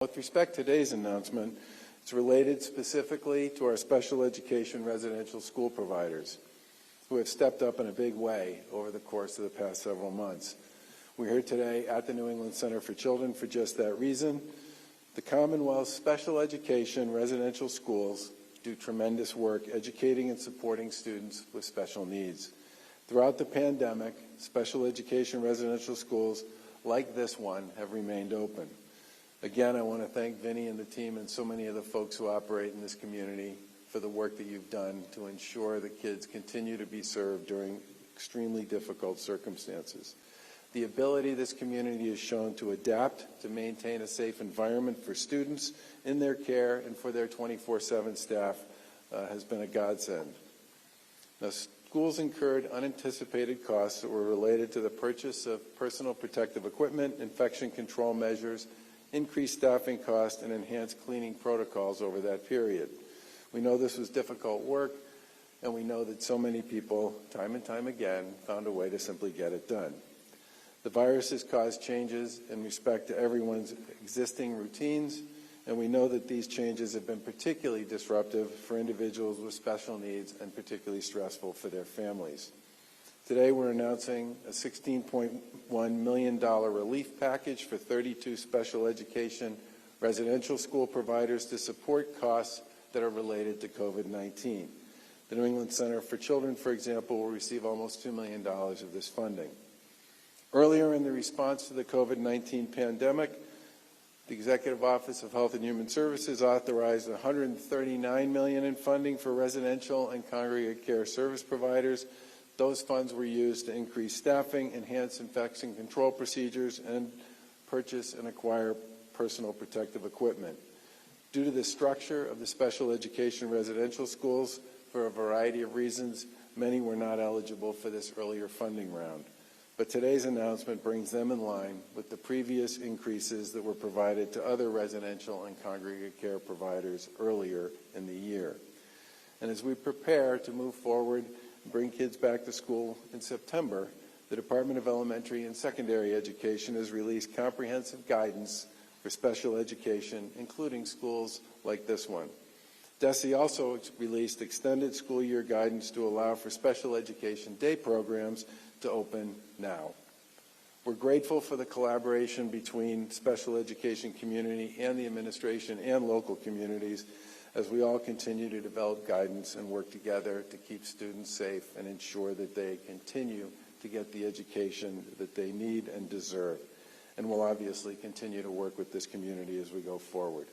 With respect to today's announcement, it's related specifically to our special education residential school providers who have stepped up in a big way over the course of the past several months. We're here today at the New England Center for Children for just that reason. The Commonwealth Special Education residential schools do tremendous work educating and supporting students with special needs. Throughout the pandemic, special education residential schools like this one have remained open. Again, I want to thank Vinny and the team and so many of the folks who operate in this community for the work that you've done to ensure that kids continue to be served during extremely difficult circumstances. The ability this community has shown to adapt to maintain a safe environment for students in their care and for their 24/7 staff has been a godsend. Now, schools incurred unanticipated costs that were related to the purchase of personal protective equipment, infection control measures, increased staffing costs, and enhanced cleaning protocols over that period. We know this was difficult work, and we know that so many people, time and time again, found a way to simply get it done. The virus has caused changes in respect to everyone's existing routines, and we know that these changes have been particularly disruptive for individuals with special needs and particularly stressful for their families. Today we're announcing a $16.1 million relief package for 32 special education residential school providers to support costs that are related to COVID-19. The New England Center for Children, for example, will receive almost $2 million of this funding. Earlier in the response to the COVID-19 pandemic, the Executive Office of Health and Human Services authorized $139 million in funding for residential and congregate care service providers. Those funds were used to increase staffing, enhance infection control procedures, and purchase and acquire personal protective equipment. Due to the structure of the special education residential schools, for a variety of reasons, many were not eligible for this earlier funding round. But today's announcement brings them in line with the previous increases that were provided to other residential and congregate care providers earlier in the year. And as we prepare to move forward and bring kids back to school in September, the Department of Elementary and Secondary Education has released comprehensive guidance for special education, including schools like this one. DESE also released extended school year guidance to allow for special education day programs to open now. We're grateful for the collaboration between special education community and the administration and local communities as we all continue to develop guidance and work together to keep students safe and ensure that they continue to get the education that they need and deserve. And we'll obviously continue to work with this community as we go forward.